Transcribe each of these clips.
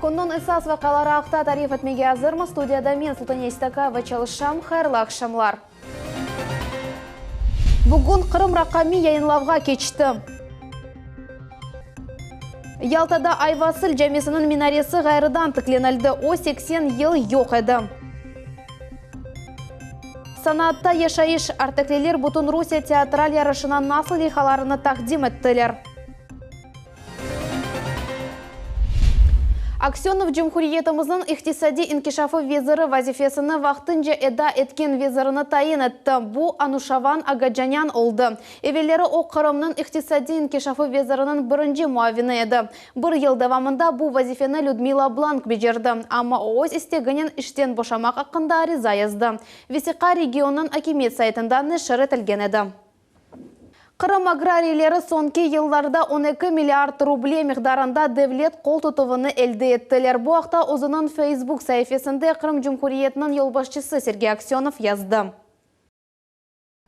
Kunun esas vakaları haqta tarif etmege hazırmı? Studiyada men Sultan Estakayeva çalışam. Hayırlı akşamlar. Bugün Kırım rakami yayınlavga keçti. Yaltada Ayvasıl Cemisi'nin minaresi gayrıdan tıklenildi. O 80 yıl yok edi. Sanatta yaşayış artikliler bütün Rusya teatral yarışına nasıl lihalarını takdim ettiler. Aksyonov Cumhuriyetimizin İktisadi İnkişafı Veziri vazifesini vaxtınca eda etken vezirini tayin etti. Bu Anushavan Agajanyan oldu. Evvelleri o Kırım'ın İktisadi İnkişafı Vezirinin birinci muavini edi. Bir yıl devamında bu vazifeni Lyudmila Blank becerdi. Ama o öz isteginin işten boşamak hakkında ariza yazdı. Vesika regionun hakimiyet saytından neşr etilgen edi. Kırım agrarileri sonki yıllarda 12 milyard ruble miqdarında devlet kol tutuvunu elde ettiler. Bu haqda o'zining Facebook sayfasında Kırım Cumhuriyeti'nin yol başçısı Sergey Aksyonov yazdı.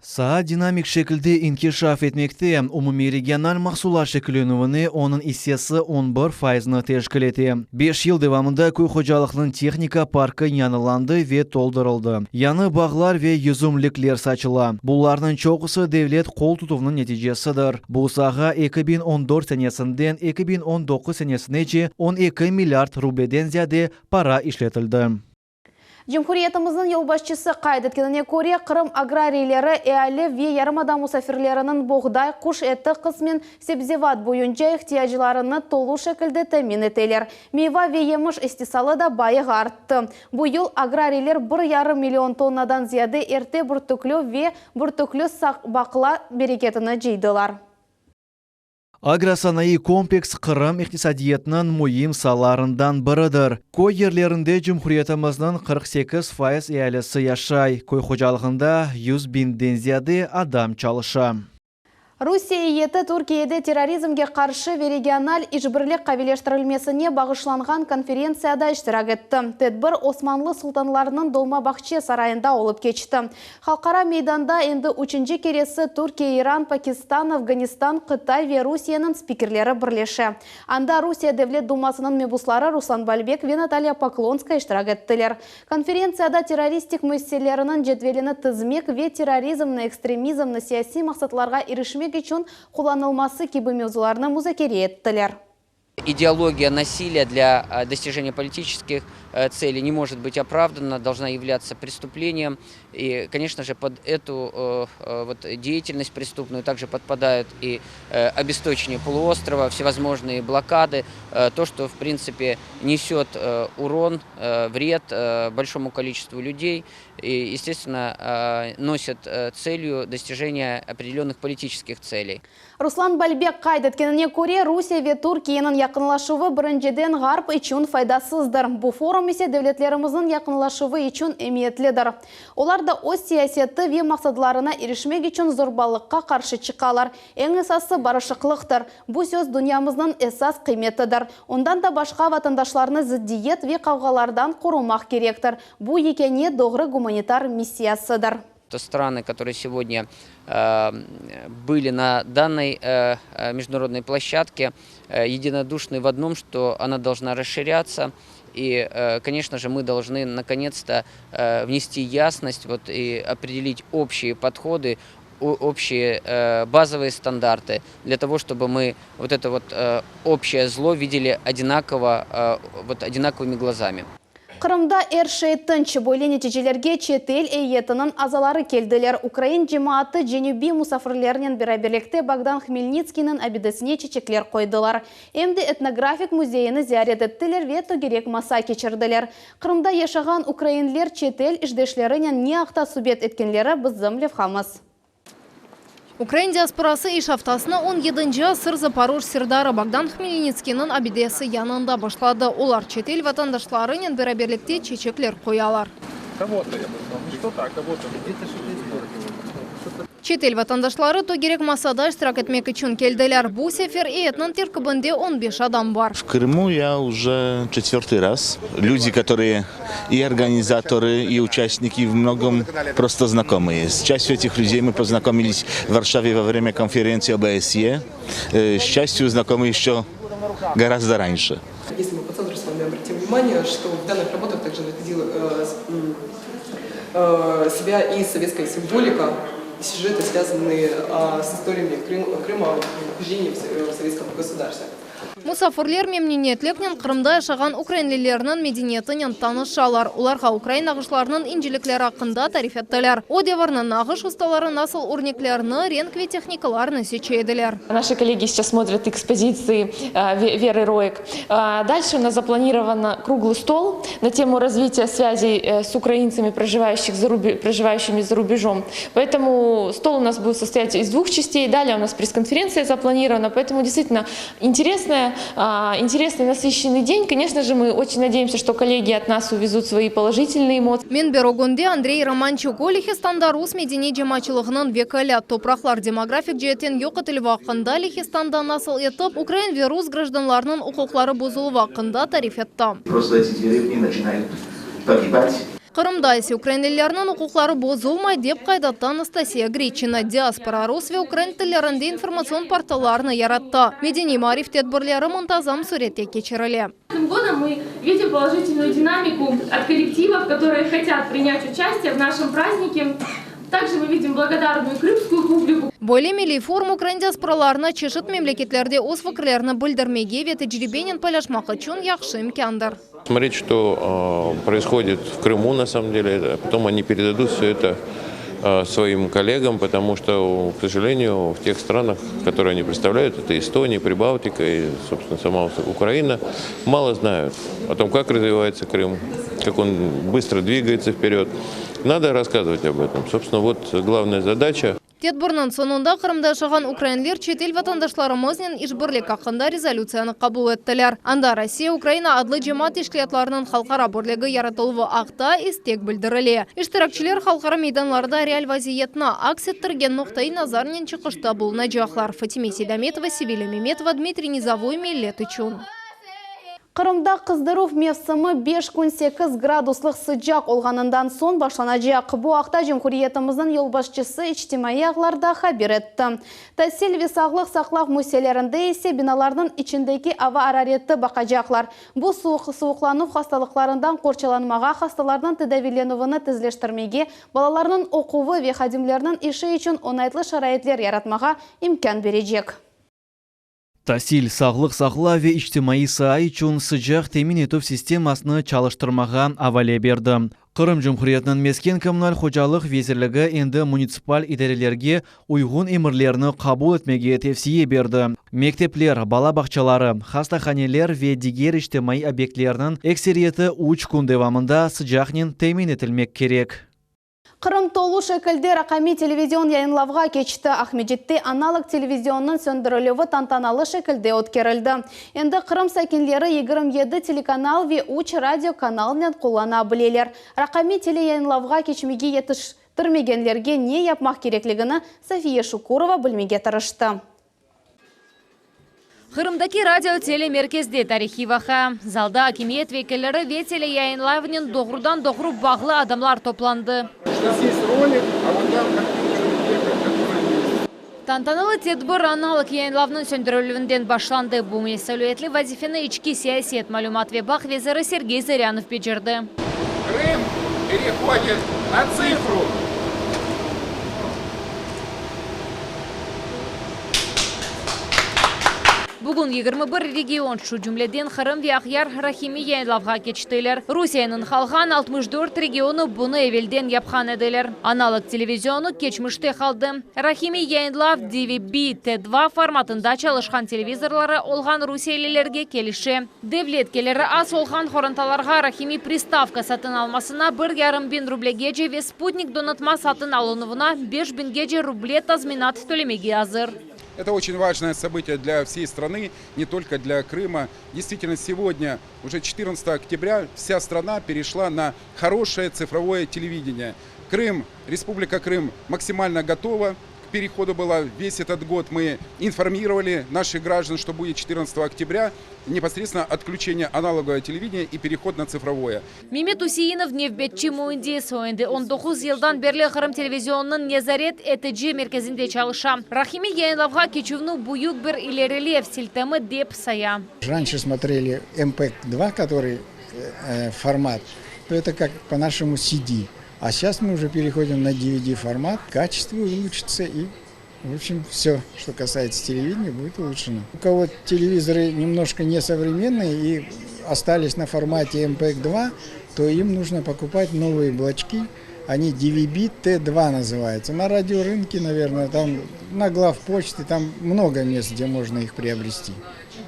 Saha dinamik şekilde inkişaf etmekte, umumi regional mahsullar şekillenuvini onun hissiyası 11%'ını teşkil etti. 5 yıl devamında köy hocalıqның texnika parkı yanılandı ve tolduruldu. Yanı bağlar ve yüzümlükler saçıla. Bunların çoğusu devlet kol tutumunun neticesidir. Bu saha 2014 senesinden 2019 senesine 12 milyard rubleden ziyade para işletildi. Cumhuriyetimizin yol başçısı qayd etkenine göre Kırım agrarileri eali ve yarımada musafirlerinin buğday, kuş eti kısmen sebzevat boyunca ihtiyaclarını tolu şekilde temin ettiler. Meyve ve yemiş istisalı da bayağı arttı. Bu yıl agrariler 1,5 milyon tonnadan ziyade erte burtuklü ve burtuklü bakla bereketini cıydılar. Agrosanayi kompleks Kırım iktisadiyetinin muhim sahalarından biridir. Köy yerlerinde Cumhuriyetimizin 48% ehalisi yaşay. Köy hocalıqında 100 binden ziyade adam çalışa. Rusya heyeti Türkiye'de terrorizmge karşı ve regional işbirlik kavilleştirilmesine bağışlanған konferensiyada iştirak etti. Tedbir Osmanlı sultanlarının Dolmabahçe sarayında olup geçti. Halkara meydanda endi 3. keresi Türkiye, İran, Pakistan, Afganistan, Kıtay ve Rusya'nın spikerleri birleşi. Anda Rusya Devlet Dumasının mebusları Ruslan Balbek ve Natalya Poklonska iştirak ettiler. Konferensiyada terroristik müesseselerinin cetvelini tizmek ve terrorizmni, ekstremizmni siyasi maksatlarga erişmek için kullanılması gibi mevzularını müzakere ettiler. Идеология насилия для достижения политических целей не может быть оправдана, должна являться преступлением. И, конечно же, под эту деятельность преступную также подпадают и обесточение полуострова, всевозможные блокады, то, что, в принципе, несет урон, вред большому количеству людей и, естественно, носит целью достижения определенных политических целей. Ruslan Balbek qayd etkeniне göre Rusya ve Türkiye'nin yakınlaşığı birinciden Garp için faydasızdır. Bu forum ise devletlerimizin yakınlaşığı için emniyetlidir. Onlar da o siyaseti ve maksadlarına erişmek için zorbalıkka karşı çıkarlar. En esası barışıklıktır. Bu söz dünyamızın esas kıymetidir. Ondan da başka vatandaşlarını ziddiyet ve kavgalardan korumak gerektir. Bu yekene doğru gumanitar missiyasıdır. Страны, которые сегодня были на данной международной площадке, единодушны в одном, что она должна расширяться. И, конечно же, мы должны наконец-то внести ясность и определить общие подходы, общие базовые стандарты для того, чтобы мы это общее зло видели одинаковыми глазами. Kırım'da erşeytінші boylu neticelerge çet el heyetinin azaları keldiler. Ukrayin cemaati Cenubi musafirlerinin beraberlikte Bogdan Khmelnytskiy'nin abidesine çiçekler koydular. Hem de etnografik muzeyini ziyaret ettiler ve togerek masa geçirdiler. Kırım'da yaşayan Ukrayinler çet el işdeşlerinin ne haqta subet etkenleri bizim levhamız. Украин диаспорасы iş haftasına 17. asır Zaporoj Serdari Bogdan Khmelnytskiy'nin abidesi yanında başladı. Olar çet el vatandaşlarının beraberlikte çiçekler koyalar. Çet el vatandaşları togerek masada iştirak etmek için keldiler. Bu sefer heyetinin terkibinde 15 adam var. В Крыму я уже 4-й раз. Люди, которые и организаторы, и участники в многом просто знакомые. С частью этих людей мы познакомились в Варшаве во время конференции ОБСЕ. С частью знакомы еще гораздо раньше. Если мы по центру с вами обратим внимание, что в данных работах также находила себя и советская символика, и сюжеты, связанные с историями Крыма, нахождением в советском государстве. Мусафирлер мемнениетлікнен Қырымда yaşаған украинлілерінің медениетінен танышалар. Оларға Украин ағышларының инжеліклері ақында тариф еттілер. О деварның ағыш ұсталары насыл урниклеріні ренкве техникаларыны сечейділер. Наши коллеги сейчас смотрят экспозиции Веры Роек. Дальше у нас запланирован круглый стол на тему развития связей с украинцами, проживающими за рубежом. Поэтому стол у нас будет состоять из 2 частей. Далее у нас пресс-конференция запланирована. Поэтому действительно интересный, насыщенный день. Конечно же, мы очень надеемся, что коллеги от нас увезут свои положительные эмоции. Менберогонде Андрей Романчук Лихистанда рус медени жемачылығынан векалі топрақлар демографик жүйетен йоқытыл вақында Лихистанда насыл етіп, Украин ве рус гражданларының ұқуқлары бұзылы вақында тариф етті. Просто эти деревни начинают погибать. Қырымда есе украинлілерінің ұқуқлары бозылмай деп қайдатты Анастасия Гречина. Диаспора рус ве украин тілерінде информацион порталарыны яратты. Медени мариф тетбірлері мұнтазам суретте кечірілі. Этим годом мы видим положительную динамику от коллективов, которые хотят принять участие в нашем празднике. Также мы видим благодарную крымскую публику. Бойле милли форум украин диаспораларына чешет мемлекетлерде өз фікірлеріні білдірмеге ве тәжірибенен пайлашмақы чун яқшы имкандар. Смотреть, что происходит в Крыму, на самом деле, потом они передадут все это своим коллегам, потому что, к сожалению, в тех странах, которые они представляют, это Эстония, Прибалтика и, собственно, сама Украина, мало знают о том, как развивается Крым, как он быстро двигается вперед. Надо рассказывать об этом. Собственно, вот главная задача. Тетбірнің сонында Қырымда шыған украинлер четел ватандашларымыздың ишбірлік ақында резолюцияны қабыл еттілер. Анда Россия, Украина адлы жемат ишкілетларының халқара бірлігі яратылығы ақта истек білдірілі. Иштиракчилер халқара мейданларда реал вазиетна аксеттірген ноқтай назарнен чықышта болына жақлар. Фатиме Седаметова, Севиля Меметова, Дмитрий Низовой, Миллеты Чун. Қырымда қыздыру мевсімі 5-8 градуслық sıcak olғанындан сон башланacak. Bu haqda Cumhuriyetimizin yolbaşçısı içtimai ağlarda haber etti. Tahsil ve sağlık saqlaq müesseselerinde ise binalarının içindeki hava harareti bakacaklar. Bu soğuklanıp hastalıklarından qorçalanmağa, hastalardan tedavilenuvini tezleştirmege, balalarının okuvu ve xadimlerinin işi için onaytlı şaraitler yaratmağa imkan verecek. Tahsil, sağlık saqla ve içtimai sağ için sıcak temin etuf sistemasını çalıştırmağa avale berdi. Qırım Cumhuriyetinin mesken kommunal xo'jalik vezirligi endi munisipal idoralarga uygun emirlerini qabul etmege tavsiye berdi. Mektepler, bala baqchalari, xastaxonalar ve diğer içtimai obyektlarning ekseriyati 3 kun davomida sıcaknin temin etilmek gerek. Qırım tolu şekilde raqami televizyon yayınlavğa keçti. Ahmedjet'te analog televizyonun söndürülüvü tantanalı şekilde ötkerildi. Endi Qırım sakinleri 27 telekanal ve 3 radyo kanalından kullanabilirler. Raqami tele yayınlavğa keçmege yetiştirmegenlerge ne yapmak gerekligini Safiye Şukurova bilmege tırıştı. Қырымдаки радио-телемерkezде тарихи ваха. Залда акимиет векелері ве телеяйынлавының доғрудан-доғру бағлы адамлар топланды. Тантаналы тедбір аналог яйынлавның сөндірілуінден башланды. Бұл меселуетлі вазифені ички сиясет малюмат ве бақ везірі Сергей Зырянов беджірді. Крым переходит на цифру. Бүгін 21 регион шу жүмледен Қырым ве Ақяр Рахими яйынлавға кечтілер. Русияның қалған 64 регионы бұны евелден япқан еділер. Аналог телевизионы кечміште қалды. Рахими яйынлав DVB T2 форматында çalışқан телевизорлары олған русиялелерге келіші. Девлеткелері аз олған хоранталарға Рахими приставка сатын алмасына 1,5 bin рублеге же спутник донатма сатын алынуына 5 bin рубле тазминат төлемеге азыр. Это очень важное событие для всей страны, не только для Крыма. Действительно, сегодня, уже 14 октября, вся страна перешла на хорошее цифровое телевидение. Крым, Республика Крым максимально готова к переходу было. Весь этот год мы информировали наших граждан, что будет 14 октября непосредственно отключение аналогового телевидения и переход на цифровое. Мемет Усейинов Невбетчи Муинде соинды 19 yıldan beri Kırım televizyonunun Nezaret etici merkezinde çalışa. Rahimi yayınlavğa keçuvnu buyuk bir ileriliğe siltemi деп saya. Раньше смотрели MPEG-2, который формат, то это как по-нашему CD. А сейчас мы уже переходим на DVD формат, качество улучшится и, в общем, все, что касается телевидения, будет улучшено. У кого телевизоры немножко несовременные и остались на формате MPEG-2, то им нужно покупать новые блочки. Они DVB-T2 называются. На радиорынке, наверное, там на главпочте, там много мест, где можно их приобрести.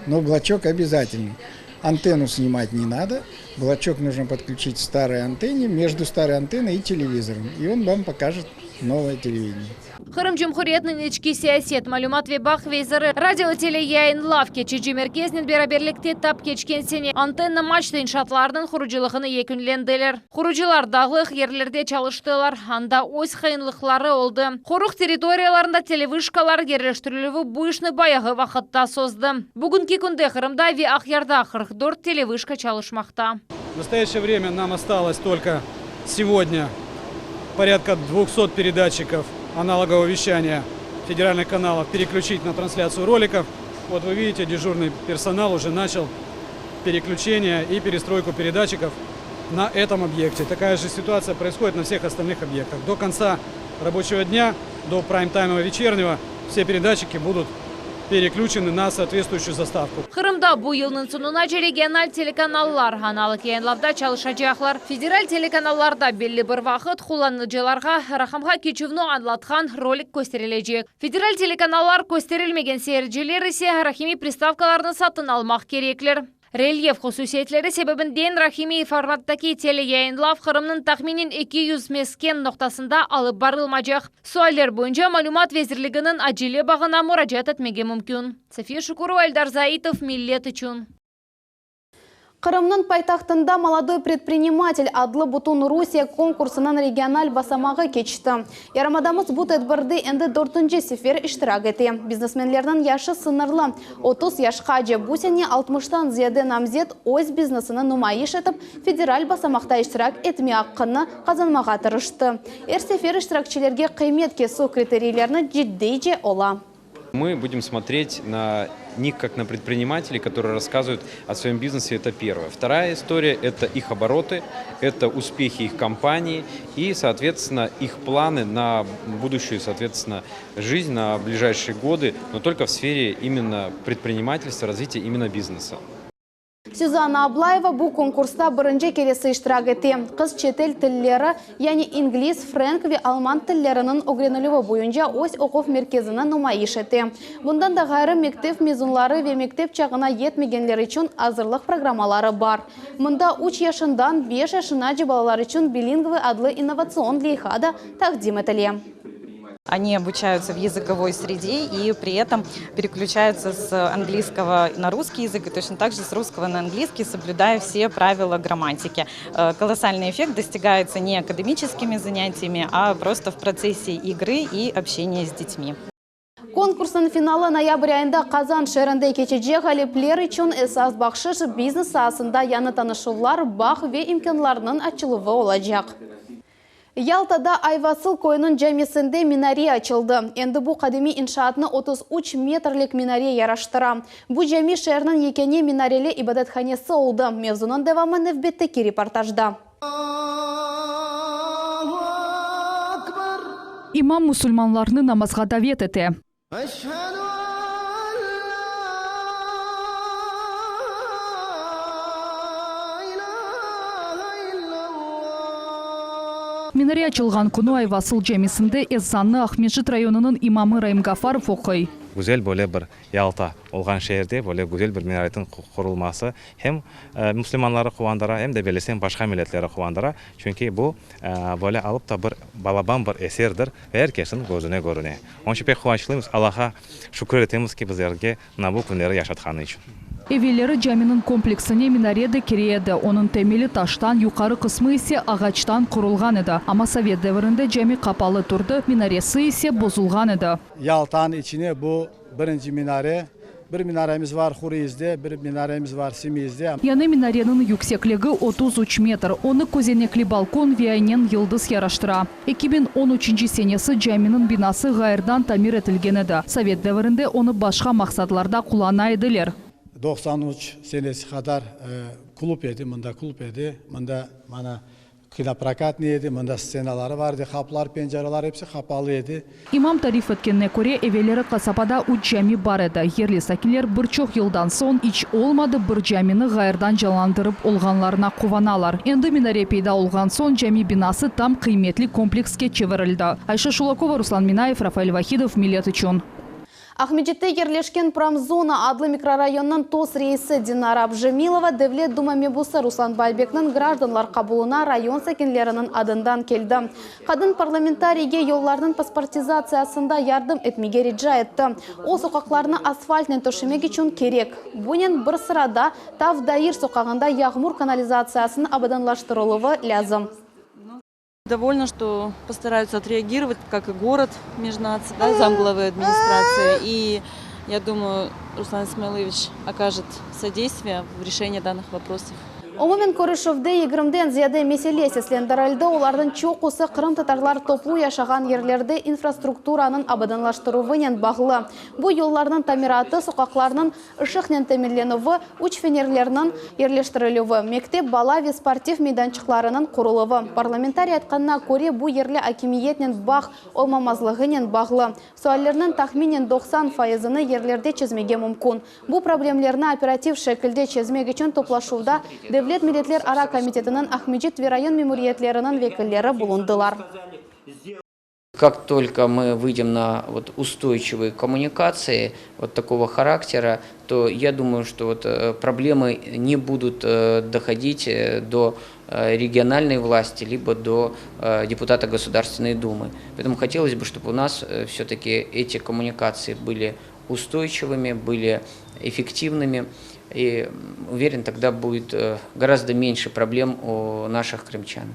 Но блочок обязательный. Антенну снимать не надо. Блочок нужно подключить к старой антенне, между старой антенной и телевизором. И он вам покажет новое телевидение. Kırım Cumhuriyeti'nin içki siyaset, malumat ve bak veziri radyo tele yayınlav keçici merkezinin beraberlikte tap geçken sene antenna maçta inşaatlarının kuruculuğunu yekünlendiler. Kurucular dağlık yerlerde çalıştılar, anda öz kıyınlıkları oldu. Koruk teritoriyalarında televizkalar yerleştirilüvü bu işini bayağı vakitte sozdu. Bugünkü günde Kırım'da ve Akyar'da 44 televizka çalışmakta. В настоящее время нам осталось только сегодня порядка 200 передатчиков аналогового вещания федеральных каналов переключить на трансляцию роликов. Вот вы видите, дежурный персонал уже начал переключение и перестройку передатчиков на этом объекте. Такая же ситуация происходит на всех остальных объектах. До конца рабочего дня, до прайм-таймового вечернего, все передатчики будут переключены на соответствующую заставку. Kırım'da bu yılın sonuna regional telekanallar analık yayınlavda çalışacaklar. Federal telekanallarda belli bir vakit kullanıcılarga rakamga keçuvnu anlatkan rolik gösterilecek. Federal telekanallar gösterilmegen seyirciler ise rahimi pristavkalarını satın almak gereklir. Relyef hususiyetleri sebebinden rahimi formattaki tele yayınlav Kırım'ın tahminin 200 mesken noktasında alıp barılmayacak. Sualler boyunca Malumat Vezirliğinin acele bağına müracaat etmege mümkün. Safiye Şukurova, Eldar Zaitov, Millet için. Kırım'ın paytahtında Молодой предприниматель adlı Butun Rusiya konkursunun regional basamağı geçti. Yaramadamız bu tedbirde endi 4. sefer iştirak etti. Biznesmenlerden yaşı sınırlı. 30 yaşkaca bu sene 60'tan ziyade namzet öz biznesini numayiş etip federal basamakta iştirak etme hakkını kazanmağa tırıştı. Her sefer iştirakçilerge kıymet kesu kriteriylerini ciddice ola. Мы будем смотреть на них как на предпринимателей, которые рассказывают о своем бизнесе. Это первое. Вторая история – это их обороты, это успехи их компании и, соответственно, их планы на будущую, соответственно, жизнь, на ближайшие годы, но только в сфере именно предпринимательства, развития именно бизнеса. Сюзанна Аблаева bu konkursta birinci keresi iştirak etti. Kız çetel tilleri yani İngiliz, Frank ve Alman tillerinin öğrenilüğü boyunca öz okuf merkezine numayiş etti. Bundan da gayrı mektep mezunları ve mektep çağına yetmegenler için hazırlık programaları var. Bunda 3 yaşından 5 yaşına balalar için Bilingve adlı innovatsion leyha da takdim edildi. Они обучаются в языковой среде и при этом переключаются с английского на русский язык и точно так же с русского на английский, соблюдая все правила грамматики. Колоссальный эффект достигается не академическими занятиями, а просто в процессе игры и общения с детьми. Konkursun finali noyabr ayında Kazan şehrinde geçecek. Galepler için esas bakşış biznes sahasında yanı tanışıvlar, bağ ve imkanlarının açılığı olacak. Yalta'da Ayvasıl koyunun camisinde minare açıldı. Endi bu kademi inşaatını 33 metrlik minare yaraştıra. Bu cami şehrinin yekeni minareli ibadethanesi oldu. Mevzunun devamı Nevbet'teki reportajda. İmam musulmanlarını namazga davet etti. Минаре açılған күні Ayvasıl camisinde ezанны Ахмеджит районының имамы Райым Гафаров оқый. Güzel böyle bir Yalta olgan şehirde böyle güzel bir minaretin kurulması hem Müslümanları kuvandara hem de belirsen başka milletleri kuvandara. Çünkü bu böyle alıp da bir balaban bir eserdir ve herkesin gözüne görüne. Onun için pek kuvvançlıyız. Allah'a şükür etimiz ki bizlerge bu günleri yaşatkanı için. Evvelleri caminin kompleksine minarede kireyedi. Onun temeli taştan, yukarı kısmı ise ağaçtan kurulgan idi. Ama Sovet devrinde cami kapalı durdu, minaresi ise bozulgan idi. Yalta'nın içine bu birinci minare. Bir minaremiz var Huriyiz'de, bir minaremiz var Simiyiz'de. Yani minarenin yüksekliği 33 metre. Onu kozenekli balkon ve aynen yıldız yaraştıra. 2013 senesi caminin binası gayırdan tamir etilgen idi. Sovet devrinde onu başka maksatlarda kullanaydılar. 93 senesi kadar kulüp edi, mında kulüp edi. Mında mana kıyla prakat neydi, mında scenaları vardı, kaplar, pencereler hepsi kapalıydı. İmam tarif etkenine göre evvelleri kasabada 3 cami var idi. Yerli sakinler birçok yıldan son hiç olmadı bir camini gayırdan canlandırıp olganlarına kuvanalar. Endi minare peyda olgan son cami binası tam kıymetli komplekske çevirildi. Ayşe Şulakova, Ruslan Minayev, Rafael Vahidov, Millet için. Ахмедетте yerleşken Pramzona adlı mikrorayonun TOS reisi Dinara Abjemilova Devlet Duma mebusu Ruslan Balbek'nin gражданlar kabuluna rayon sakinlerinin adından keldi. Kadın parlamentariye yollarının pasportizasyasında yardım etmege rica etti. O sokaklarını asfaltla töşemek için gerek. Bunun bir sırada Tavdair sokağında yağmur kanalizasyasının abadanlaştırılığı lazım. Довольна, что постараются отреагировать, как и город Межнац, да, замглавы администрации. И я думаю, Руслан Исмаилович окажет содействие в решении данных вопросов. Umumen Korışov'da 20'den ziyade mesele seslendirildi. Onlardan çoğusu Kırım Tatarlar toplu yaşayan yerlerde infrastrukturanın abadanlaştıruvıyla bağlı. Bu yollarının tamiratı, sokaklarının ışıkla temellenüvü, uç fenerlerinin yerleştirilüvü, mektep, bala ve sportif meydançıklarının kuruluvu. Parlamentari aytkanına göre bu yerli hakimiyetle bağ olmamazlığıyla bağlı. Suallerinin tahminen 90%'ını yerlerde çözmege mümkün. Bu problemlerini operatif şekilde çözmek için toplaşuvda Devlet Milletler Ara Komitetinin Ahmedjet ve rayon memuriyetlerinin vekilleri bulundular. Как только мы выйдем на устойчивые коммуникации такого характера, то я думаю, что проблемы не будут доходить до региональной власти, либо до депутата Государственной Думы. Поэтому хотелось бы, чтобы у нас все-таки эти коммуникации были устойчивыми, были эффективными. И уверен, тогда будет гораздо меньше проблем у наших крымчан.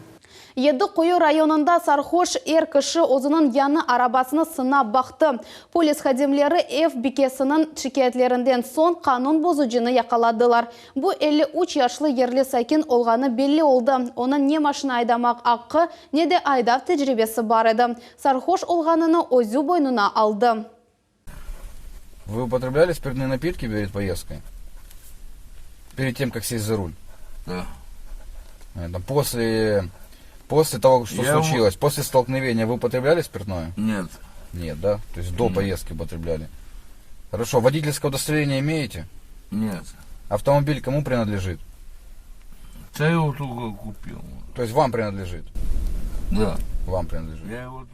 Yedi Kuyu rayonunda sarhoş kişi o'zining yanı arabasını sınab baktı. Polis xodimleri ev bekesinin şikayetlerinden son kanun bozucunu yakaladılar. Bu 53 yaşlı yerli sakin olganı belli oldu. Onun ne maşını aydamak hakkı ne de aydav tecrübesi var idi. Sarhoş olganını özü boynuna aldı. Вы употребляли спиртные напитки перед поездкой? Перед тем, как сесть за руль? Да. После того, что случилось, после столкновения вы употребляли спиртное? Нет. Нет, да? То есть до поездки употребляли. Хорошо, водительское удостоверение имеете? Нет. Автомобиль кому принадлежит? Я его только купил. То есть вам принадлежит? Да. Вам принадлежит. Я его...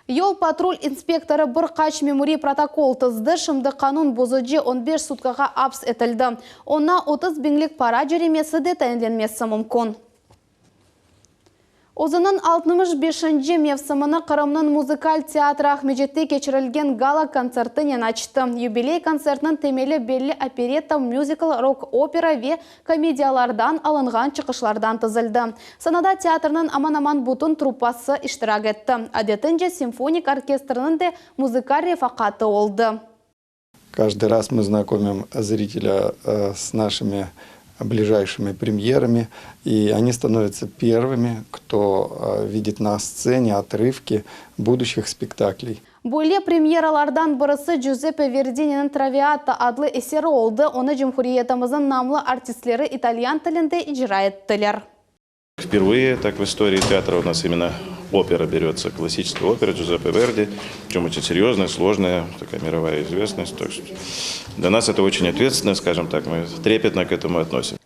Yol-patrul inspektori bir qaç memuriy protokol tızdı. Şimdi kanun bozucu 15 sutkaga hapis etildi. Ona 30 binlik para cerimesi de tayinlenmesi mümkün. O'zining 65 mevsimini Qrimning muzikal teatri Ahmedjetda kechirilgan gala konsertini ochdi. Yubiley konsertining temeli belli operetta, musical, rock, opera ve komediyalardan alingan chiqishlardan tuzildi. Sanada teatrning aman-aman butun truppasi ishtirok etdi. Odatincha simfonik orkestrining de muzikal rafaqati oldi. Каждый раз мы знакомим зрителя с нашими ближайшими премьерами, и они становятся первыми, кто видит на сцене отрывки будущих спектаклей. Böyle premyeralardan birisi Giuseppe Verdini'nin Traviata adlı eseri oldu. Onu Cumhuriyetimizin namlı artistleri İtalyan tilinde icra ettiler. Впервые так в истории театра у нас именно опера берется, классическая опера Джузеппе Верди, причем очень серьезная, сложная, такая мировая известность. Так что для нас это очень ответственно, скажем так, мы трепетно к этому относимся.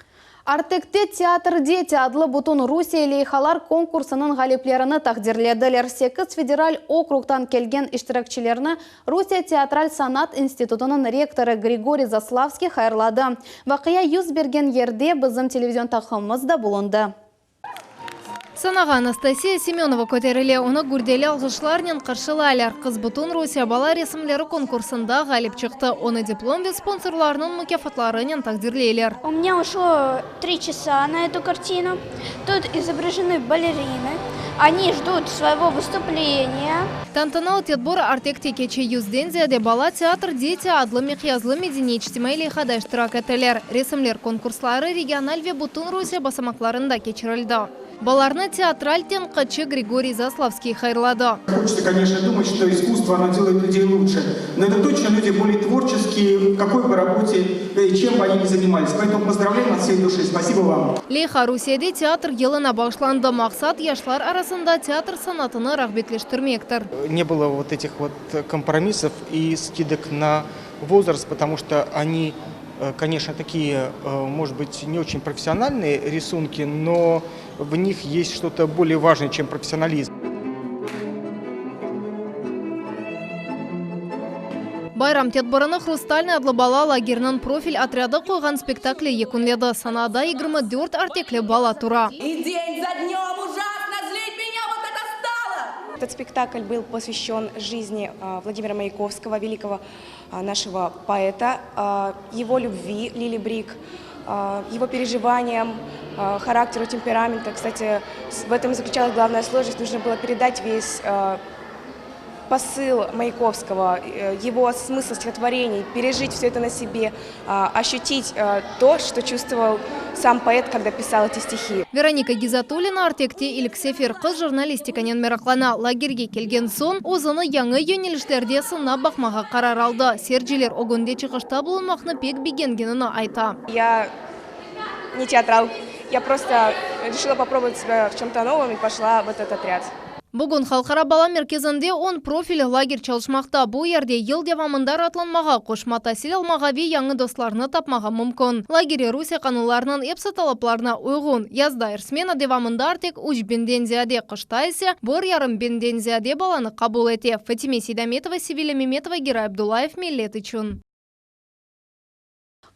Artekte Teatr Deti adlı butun Rusiya leyhalar konkursunun galiplerini takdirlediler. 8 federal okrugdan kelgen iştirakçilerini Rusiya Teatral Sanat İnstitutunun rektoru Grigoriy Zaslavskiy hayırladı. Vakıya yüz bergen yerde bizim televizyon takımımız da bulundu. Санага Анастасия Семенова көтеріле оны гүрделі алғышларнен қаршылайлар. Қыз бұтын Русия бала ресімлері конкурсында ғалип чықты. Оны диплом ве спонсорларының мукафатларынен тақдирлейлер. У меня ушло 3 часа на эту картину. Тут изображены балерины. Они ждут своего выступления. Тантанал тетбор артекте кече юздензияде бала театр дети адлы мекиязлы мединечтимайли хада иштирак этелер. Ресімлер конкурслары региональ ве бұтын Русия басамакларында кечірілді. Баларны театральтен Качы Григорий Заславский хайрлады. Хочется, конечно, думать, что искусство оно делает людей лучше. Но это точно люди более творческие, в какой бы работе, чем бы они ни занимались. Поэтому поздравляем от всей души. Спасибо вам. Лейха Русияде театр елына башланды. Мақсат яшлар арасында театр санатыны рағбетлештірмектір. Не было вот этих вот компромиссов и скидок на возраст, потому что они, конечно, такие, может быть, не очень профессиональные рисунки, но в них есть что-то более важное, чем профессионализм. Байрам тетборыны хрустальный адлы бала лагерінің профиль отряды қойған спектаклі екунледі. Санада 24 артеклі бала тура. И день за днем ужасно злить меня вот это стало! Этот спектакль был посвящен жизни Владимира Маяковского, великого нашего поэта, его любви Лили Брик, его переживаниям, характеру, темпераменту. Кстати, в этом заключалась главная сложность. Нужно было передать весь посыл Маяковского, его смысл стихотворений, пережить все это на себе, ощутить то, что чувствовал сам поэт, когда писал эти стихи. Вероника Гизатуллина артекте иліксефер қыз журналистиканен мерақлана. Лагерге келген сон, озыны яңы юнеліштерде сынна бақмаға қарар алды. Серджелер огонде чықышта болынмақны пек бігенгенini айта. Я не театрал, я просто решила попробовать себя в чем-то новом и пошла в этот отряд. Бүгін халқара бала мерkezінде он профиль лагерь çalışмақта. Бұл ерде ел девамындар атланмаға, қошма тәсіл алмағави яңы достарыны тапмаға мүмкін. Лагере Русия қануларынан епсі талапларына ұйғын. Язда ерсмена девамындар тек үш бенден зияде қышта есе, бір ярым бенден зияде баланы қабыл ете. Фатиме Сейдаметова, Севиля Меметова, Герай Абдулаев, Миллет үшін.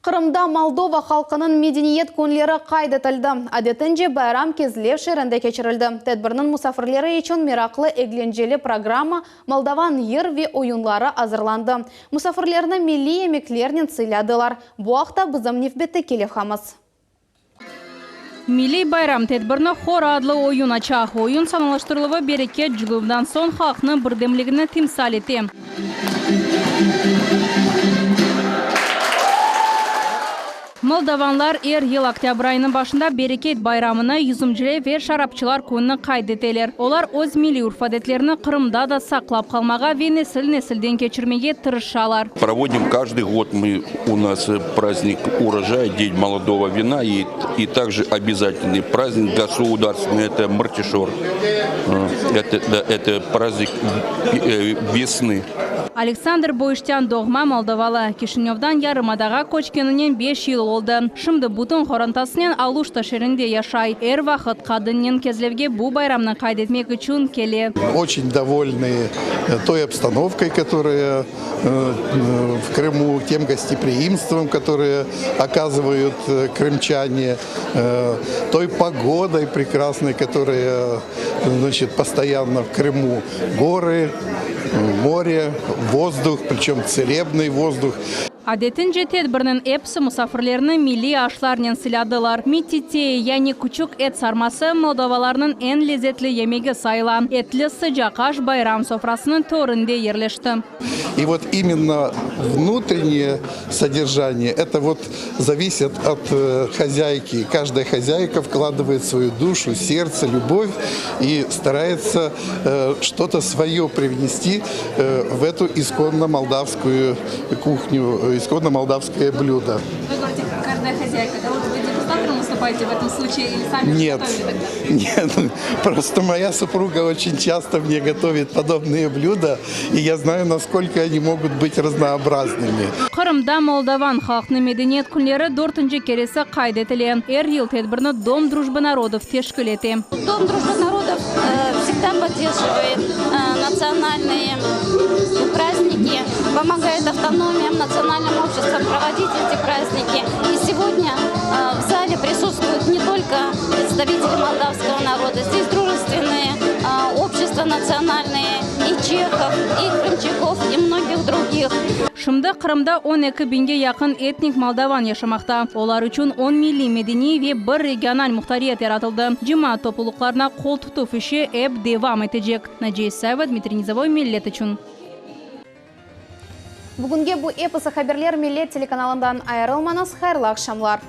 Қырымда Молдова халқының медениет күнлері қайдатылды. Адетінже байрам кезлев шерінде кечірілді. Тәдбірінің мұсафірлері үшін мерақлы egленжелі программа Молдаван ерве ойынлары азырланды. Мұсафірлеріні милли емеклерінен сыйладылар. Бұақта бұзым нефбетті келевхамыз. Милли байрам тәдбірні хор адлы ойын ачақ. Ойын саналаштырылығы берекет жылудан сон халқының бірдемлігіні тимсал ете. Молдаванлар ел октябрь айының башында берекет байрамына юзумжилер ве шарапчылар күнні қайдетелер. Олар өз милли урфадетлеріні Қырымда да сақлап қалмаға ве неsil-nesilден кечірмеге тырышалар. Проводим каждый год у нас праздник урожая, День молодого вина и также обязательный праздник государственный, это Мартишор. Это праздник весны. Александр Бойштян доғма Молдавалы. Кишиневдан ярымадаға көчкенінен 5 ел олды. Шымды бұтын хорантасынен алушта шерінде яшай. Әр вақыт қадыннен кезлевге бұл байрамны қайдетмек үшін келе. Очень довольны той обстановкой, которая в Крыму, тем гостеприимством, которое оказывают крымчане, той погодой прекрасной, которая, значит, постоянно в Крыму. Горы, море, воздух, причем целебный воздух. Адетінже тәдбірінің әпсі мұсафірлерінің милли ашларнен сыйладылар. Митите, яғни күчік эт сармасы молдаваларының ең лезетлі емегі сайла. Этлі sıcak аш байрам софрасының торынде ерлешті. И вот именно внутреннее содержание, это вот зависит от хозяйки. Каждая хозяйка вкладывает свою душу, сердце, любовь и старается что-то свое привнести в эту исконно молдавскую кухню, исконно молдавское блюдо. Вы говорите, каждая хозяйка, да? Вот вы дегустатором выступаете в этом случае или сами готовите? Нет, просто моя супруга очень часто мне готовит подобные блюда, и я знаю, насколько они могут быть разнообразными. Қырымда Молдаван халқының медениет күнлері 4-нче кересі қайдетіле. Әр ел тәдбірні Дом дружбы народов тешкіл ете. Дом дружбы народов всегда поддерживает национальные праздники, помогает автономиям, национальным обществам проводить эти праздники. И сегодня в зале присутствуют не только представители молдавского народа, здесь тарих. Шымды Қырымда 12 бинге якын этник молдаван яшамақта. Олар үшін 10 милли медени ве бір региональ мұхтарият яратылды. Жима топлулукларына қол тұту фиши эп девам етежек. Надеюсь Саева, Дмитрий Низовой, Миллет үшін. Бүгінге бұл эпосы хаберлер Миллет телеканалындан айырылманыз, хайырлы ақшамлар.